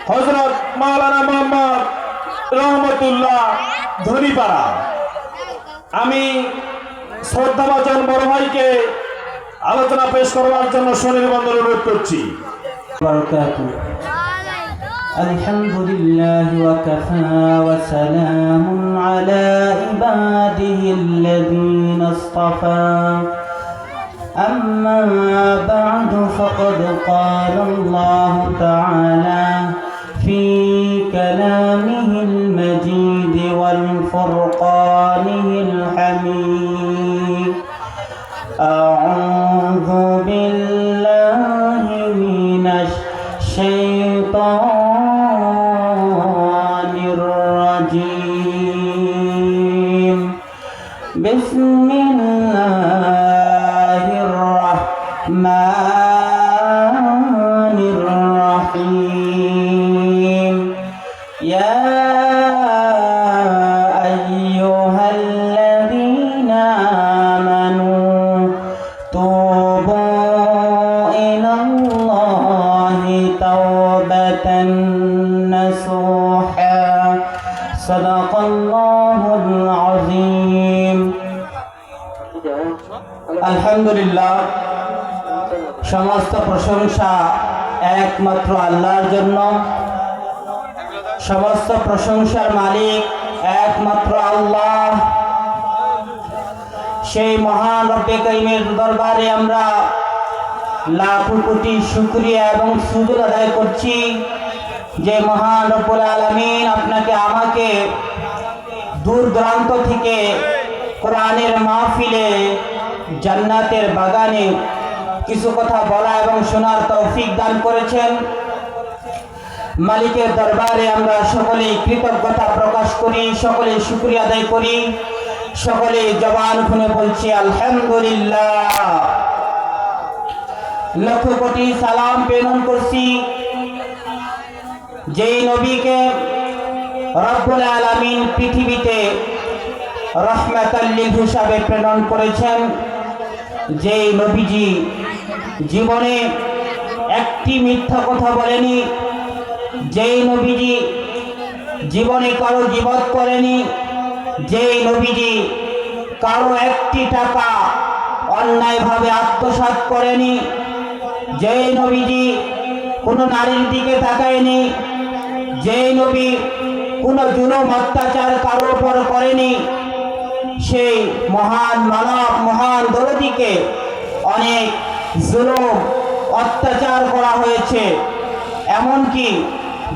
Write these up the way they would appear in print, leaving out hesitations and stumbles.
হযরত মাওলানা মোহাম্মদ রহমতুল্লাহ ধনীপাড়া। আমি শ্রদ্ধাভাজন বড় ভাইকে আলোচনা পেশ করবার জন্য সুনির্বন্ধ অনুরোধ করছি। الحمد لله وكفى وسلام على عباده الذين اصطفى أما بعد فقد قال الله تعالى في كلامه المجيد والفرقانه الحميد أعوذ بالله من الشيطان الرجيم بسم الله الرحمن الرحيم يا أيها الذين آمنوا توبوا إلى الله توبة نصوحا صدق الله العظيم আলহামদুলিল্লাহ, সমস্ত প্রশংসা একমাত্র আল্লাহর জন্য। সমস্ত প্রশংসার মালিক একমাত্র আল্লাহ। সেই মহান রব্বে কারীমের দরবারে আমরা লাখো কোটি শুকরিয়া এবং সুজুদ আদায় করছি যে মহান রব্বুল আলামিন আপনাকে আমাকে দূর দূরান্ত থেকে কোরআনের মাহফিলে জান্নাতের বাগানে কিছু কথা বলা এবং শোনার তৌফিক দান করেছেন। মালিকের দরবারে আমরা সকলেই কৃতজ্ঞতা প্রকাশ করি, সকলেই শুকরিয়া আদায় করি, সকলে জবান খুলে বলছি আলহামদুলিল্লাহ। লক্ষ কোটি সালাম প্রেরণ করছি যেই নবীকে রব্বুল আলামিন পৃথিবীতে রাহমাতাল লিল হিসাবে প্রেরণ করেছেন, যেই নবীজি জীবনে একটি মিথ্যা কথা বলেনি, যেই নবীজি জীবনে কারো গীবত করেনি, যেই নবীজি কারো একটি টাকা অন্যায়ভাবে আত্মসাৎ করেনি, যেই নবীজি কোনো নারীর দিকে তাকায়নি, যেই নবী কোনো জুলুম অত্যাচার কারোর উপর করেনি, সেই মহান মানব মহান দরদীকে অনেক জুলুম অত্যাচার করা হয়েছে। এমনকি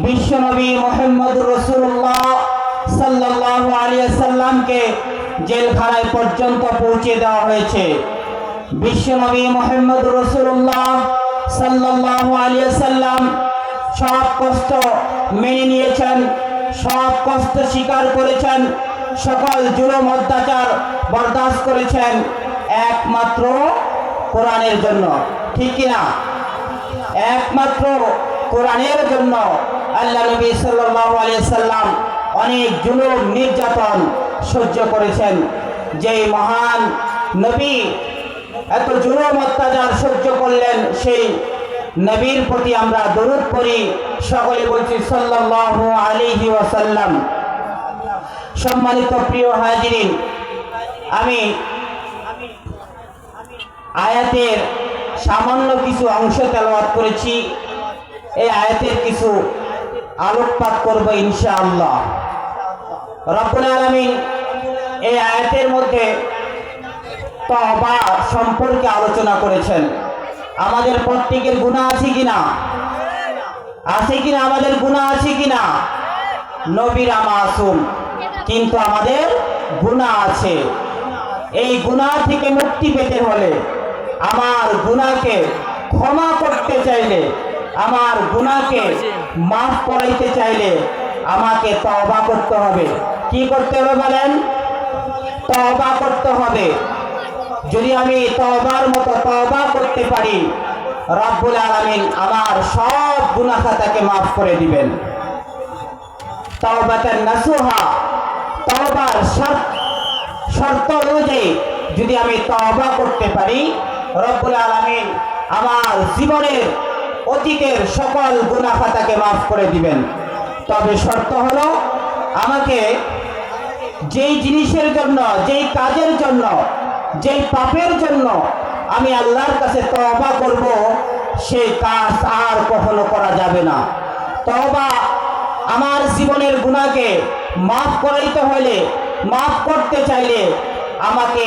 বিশ্বনবী মুহাম্মদুর রাসূলুল্লাহ সাল্লাল্লাহু আলাইহি ওয়াসাল্লামকে জেলখানায় পর্যন্ত পৌঁছে দেওয়া হয়েছে। বিশ্বনবী মুহাম্মদুর রাসূলুল্লাহ সাল্লাল্লাহু আলাইহি ওয়াসাল্লাম সব কষ্ট মেনে নিয়েছেন, সব কষ্ট স্বীকার করেছেন, সকল জুলুম অত্যাচার বরদাস্ত করেছেন একমাত্র কোরআনের জন্য। ঠিক কিনা? একমাত্র কোরআনের জন্য আল্লাহ নবী সাল্লাল্লাহু আলাইহি সাল্লাম অনেক জুলুম নির্যাতন সহ্য করেছেন। যেই মহান নবী এত জুলুম অত্যাচার সহ্য করলেন, সেই নবীর প্রতি আমরা দরুদ পড়ি, সকলে বলছি সাল্লাল্লাহু আলাইহি ওয়াসাল্লাম। সম্মানিত প্রিয় হাজিরিন, আমি আয়াতের সামান্য কিছু অংশ তেলাওয়াত করেছি। এই আয়াতের কিছু আলোকপাত করব ইনশাআল্লাহ। রব্বুল আলামিন এই আয়াতের মধ্যে তওবা সম্পর্কে আলোচনা করেছেন। আমাদের প্রত্যেকের গুনাহ আছে কিনা? আছে কিনা? আমাদের গুনাহ আছে কিনা? নবীরা মাসুম, কিন্তু আমাদের গুনাহ আছে। এই গুনাহ থেকে মুক্তি পেতে হলে, আমার গুনাহকে ক্ষমা করতে চাইলে, আমার গুনাহকে মাফ করাইতে চাইলে আমাকে তওবা করতে হবে। কি করতে হবে বলেন? তওবা করতে হবে। যদি আমি তওবার মতো তওবা করতে পারি, রব্বুল আলামিন আমার সব গুনাহ খাতাকে মাফ করে দিবেন। তাওবাতান নাসুহা, তওবার শর্ত অনুযায়ী যদি আমি তওবা করতে পারি, রব্বুল আলামিন আমার জীবনের অতীতের সকল গুনাহ খাতাকে মাফ করে দিবেন। তবে শর্ত হলো আমাকে যেই জিনিসের জন্য, যেই কাজের জন্য, যেই পাপের জন্য আমি আল্লাহর কাছে তওবা করব, সেই কাজ আর কখনো করা যাবে না। তওবা আমার জীবনের গুনাহকে মাফ করাইতে হলে, মাফ করতে চাইলে আমাকে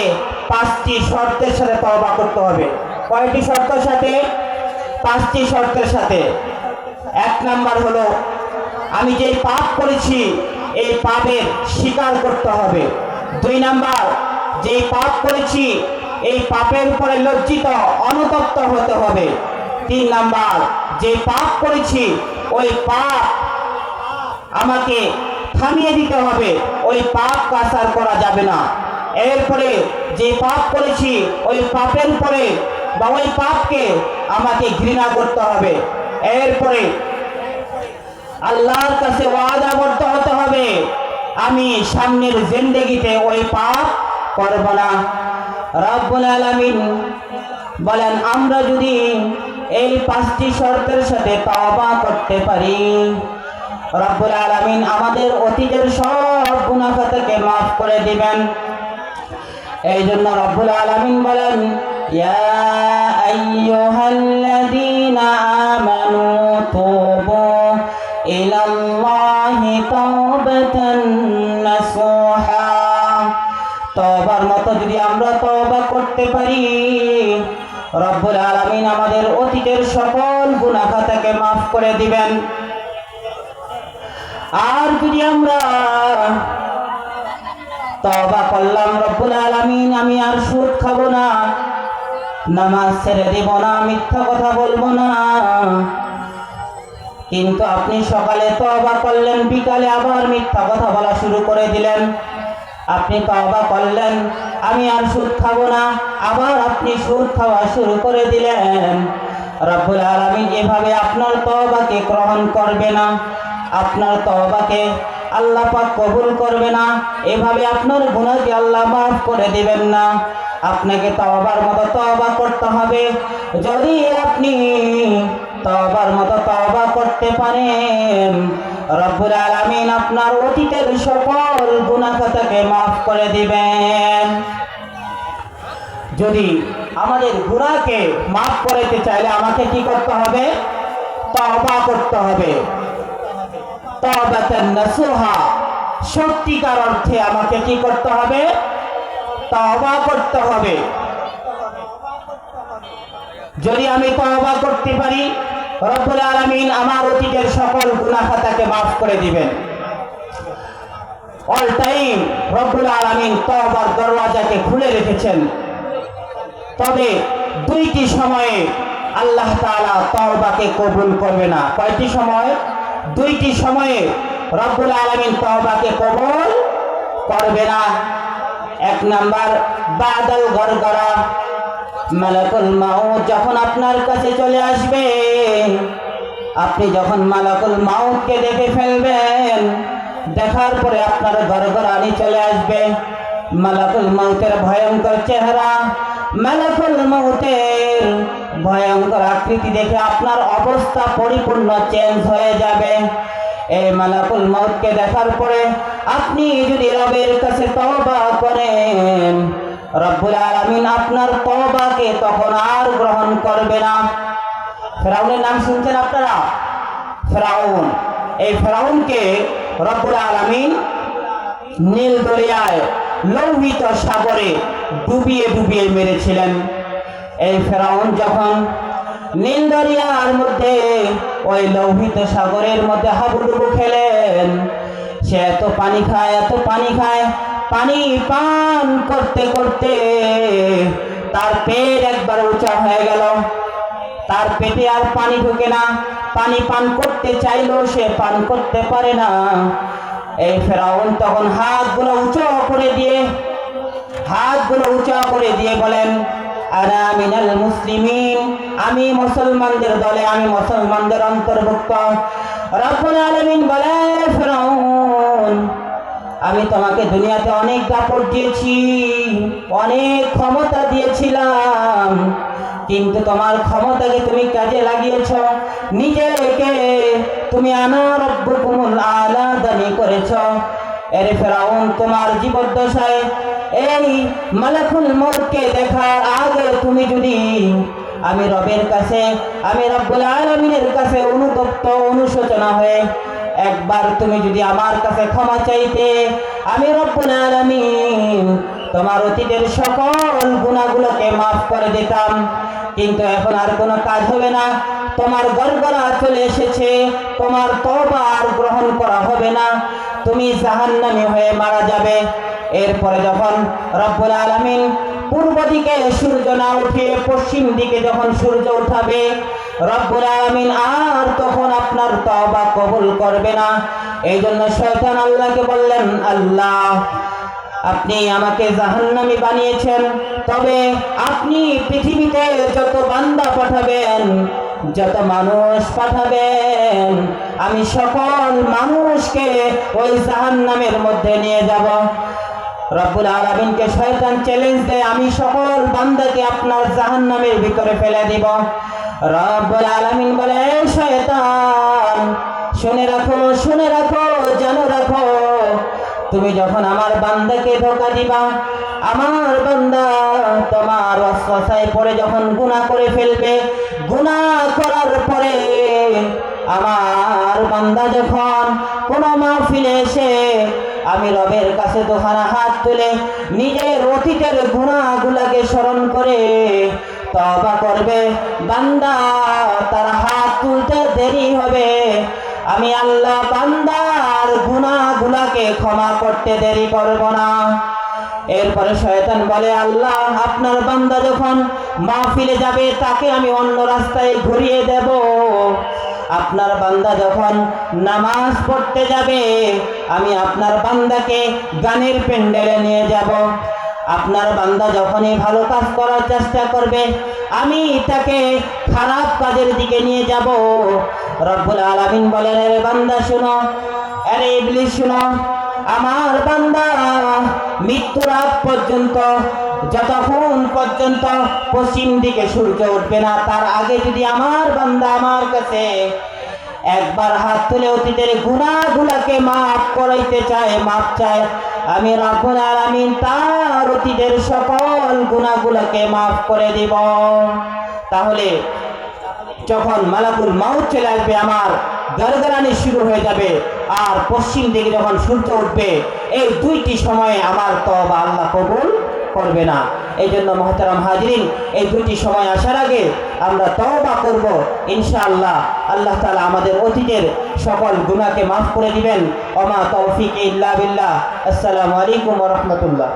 5টি শর্তের সাথে তওবা করতে হবে। কয়টি শর্তের সাথে? 5টি শর্তের সাথে। 1 নাম্বার হলো আমি যেই পাপ করেছি এই পাপের স্বীকার করতে হবে। 2 নাম্বার, যেই পাপ করেছি এই পাপের উপরে লজ্জিত অনুতপ্ত হতে হবে। 3 নাম্বার, যে পাপ করেছি ওই পাপ আমাকে থামিয়ে দিতে হবে, ওই পাপ কাজ আর করা যাবে না। এরপরে যে পাপ করেছি ওই পাপের পরে বা ওই পাপকে আমাকে ঘৃণা করতে হবে। এরপরে আল্লাহর কাছে ওয়াদাবদ্ধ হতে হবে আমি সামনের জিন্দেগিতে ওই পাপ করব না। রব্বুল আলামিন বলেন আমরা যদি এই 5টি শর্তের সাথে তওবা করতে পারি, রব্বুল আলামিন আমাদের অতীতের সব গুনাহ খাতাকে মাফ করে দিবেন। এই জন্য রব্বুল আলামিন বলেন ইয়া আইয়ুহাল্লাযীনা আমানু তুবু ইলাল্লাহি তাওবাতান নাসুহা। তওবার মতো যদি আমরা তওবা করতে পারি, রব্বুল আলামিন আমাদের অতীতের সকল গুনাহ খাতাকে মাফ করে দিবেন। আর যদি আমরা তওবা করলাম, রব্বুল আলামিন আমি আর সুদ খাবো না, নামাজ ছেড়ে দিব না, মিথ্যা কথা বলবো না, কিন্তু আপনি সকালে তওবা করলেন, বিকালে আবার মিথ্যা কথা বলা শুরু করে দিলেন। আপনি তওবা করলেন আমি আর সুদ খাবো না, আবার আপনি সুদ খাওয়া শুরু করে দিলেন। রব্বুল আলামিন এভাবে আপনার তওবাকে গ্রহণ করবে না, আপনার তওবাকে আল্লাহ পাক কবুল করবে না, এভাবে আপনার গুনাহকে আল্লাহ মাফ করে দিবেন না। আপনাকে তওবার মতো তওবা করতে হবে। যদি আপনি তওবার মতো তওবা করতে পারেন, রব্বুল আলামিন আপনার অতীতের সকল গুনাহ খাতাকে মাফ করে দিবেন। যদি আমাদের গুনাহকে মাফ করতে চাইলে আমাকে কি করতে হবে? তওবা করতে হবে। তাওবাতান নাসুহা, সত্যিকার অর্থে আমাকে কি করতে হবে? তওবা করতে হবে। যদি আমি তওবা করতে পারি, রব্বুল আলামিন আমার অতীতের সকল গুনাহ খাতাকে মাফ করে দিবেন। অল টাইম রব্বুল আলামিন তওবার দরওয়াজাকে খুলে রেখেছেন। তবে 2টি সময়ে আল্লাহ তাআলা তওবাকে কবুল করবে না। কয়টি সময়? 2টি সময়ে রব্বুল আলামিন তওবাকে কবুল করবে না। 1 নাম্বার, বাদাল গরগরা, মালাকুল মাউত যখন আপনার কাছে চলে আসবে, আপনি যখন মালাকুল মাউতকে দেখে ফেলবেন, দেখার পরে আপনার গরগরানি চলে আসবে। মালাকুল মাউতের ভয়ঙ্কর চেহারা, মালাকুল মাউতের ভয়ঙ্কর আকৃতি দেখে আপনার অবস্থা পরিপূর্ণ চেঞ্জ হয়ে যাবে। এই মালাকুল মাউতকে দেখার পরে আপনি যদি রবের কাছে তওবা করেন, রব্বুল আলামিন আপনার তওবাকে তখন আর গ্রহণ করবে না। ফেরাউনের নাম শুনছেন আপনারা? ফেরাউন, এই ফেরাউনকে রব্বুল আলামিন নীল দরিয়ায় লোহিত সাগরে ডুবিয়ে ডুবিয়ে মেরেছিলেন। এই ফেরাউন যখন নীল দরিয়ার মধ্যে ওই লোহিত সাগরের মধ্যে হাবুডুবু খেলেন, সে এত পানি খায়, এত পানি খায়, পানি পান করতে করতে তার পেট একবার উঁচা হয়ে গেল, তার পেটে আর পানি ঢোকে না, পানি পান করতে চাইলেও সে পান করতে পারে না। এই ফেরাউন তখন হাতগুলো উঁচা করে দিয়ে বলেন আনা মিনাল মুসলিমিন, আমি মুসলমানদের দলে, আমি মুসলমানদের অন্তর্ভুক্ত। রব্বুল আলামিন বলে ফেরাউন, আমি তোমাকে দুনিয়াতে অনেক দাপট দিয়েছি, অনেক ক্ষমতা দিয়েছিলাম, কিন্তু তোমার ক্ষমতাকে তুমি কাজে লাগিয়েছ, নিজেকে তুমি আনা রব্বুকুমুল আলা দানি করেছ। এরে ফেরাউন, তোমার জীবদ্দশায় এই মালাকুল মউতকে দেখার আগে তুমি যদি আমি রবের কাছে, আমি রব্বুল আলামিনের কাছে অনুতপ্ত অনুশোচনা হয়ে একবার তুমি যদি আমার কাছে ক্ষমা চাইতে, আমি রব্বুল আলামিন তোমার অতীতের সকল গুনাহগুলোকে মাফ করে দিতাম। কিন্তু এখন আর কোনো কাজ হবে না, তোমার গড়গড়া চলে এসেছে, তোমার তওবা আর গ্রহণ করা হবে না, তুমি জাহান্নামী হয়ে মারা যাবে। এরপরে যখন রব্বুল আলামিন পূর্ব দিকে সূর্য না উঠিয়ে পশ্চিম দিকে যখন সূর্য উঠাবে, রব্বুল আলামিন আর তখন আপনার তওবা কবুল করবে না। এই জন্য শয়তান আল্লাহকে বললেন, আল্লাহ আপনি আমাকে জাহান্নামী বানিয়েছেন, তবে আপনি পৃথিবীতে যত বান্দা পাঠাবেন, যত মানুষ পাঠাবেন, আমি সকল মানুষকে ওই জাহান্নামের মধ্যে নিয়ে যাব। রব্বুল আলামিনকে শয়তান চ্যালেঞ্জ দেয়, আমি সকল বান্দাকে আপনার জাহান্নামের ভিতরে ফেলে দিব। রব্বুল আলামিন বলে, শয়তান শুনে রাখো, শুনে রাখো, জানো রাখো, তুমি যখন আমার বান্দাকে ধোঁকা দিবা, আমার বান্দা তোমার ওয়াসওয়াসায় পড়ে যখন গুনাহ করে ফেলবে, গুনাহ করার পরে আমার বান্দা যখন কোন মাহফিলে এসে আমি রবের কাছে দুখানা হাত তুলে নিজের অতীতের গুনাহগুলোকে স্মরণ করে তওবা করবে, বান্দা তার হাত তুলতে দেরি হবে, আমি আল্লাহ বান্দার গুনাহগুলোকে ক্ষমা করতে দেরি করব না। এরপরে শয়তান বলে, আল্লাহ আপনার বান্দা যখন মাহফিলে যাবে তাকে আমি অন্য রাস্তায় ঘুরিয়ে দেব, আপনার বান্দা যখন নামাজ পড়তে যাবে আমি আপনার বান্দাকে গানের প্যান্ডেলে নিয়ে যাব, আপনার বান্দা যখনই ভালো কাজ করার চেষ্টা করবে আমি তাকে খারাপ কাজের দিকে নিয়ে যাব। রব্বুল আলামিন বলেন, আরে বান্দা শুনো, আরে ইবলিস শুনো, আমার বান্দা মৃত্যুর আগ পর্যন্ত, যতক্ষণ পর্যন্ত পশ্চিম দিকে সূর্য উঠবে না তার আগে যদি আমার বান্দা আমার কাছে একবার হাত তুলে অতীতের গুনাহগুলোকে মাফ করাইতে চায়, মাফ চায়, আমি রব্বুল আলামিন তার অতীতের সকল গুনাহগুলোকে মাফ করে দিব। তাহলে যখন মালাকুল মাউত চলে আসবে আমার গড়গড়ানি শুরু হয়ে যাবে, আর পশ্চিম দিকে যখন সূর্য উঠবে, এই দুইটি সময়ে আমার তওবা আল্লাহ কবুল করবে না। এই জন্য মুহতারাম হাজিরিন, এই দুইটি সময় আসার আগে আমরা তওবা করব, ইনশাআল্লাহ আল্লাহ তাআলা আমাদের অতীতের সকল গুনাহকে মাফ করে দিবেন। ওমা তৌফিক ইল্লা বিল্লাহ। আসসালামু আলাইকুম ওয়া রাহমাতুল্লাহ।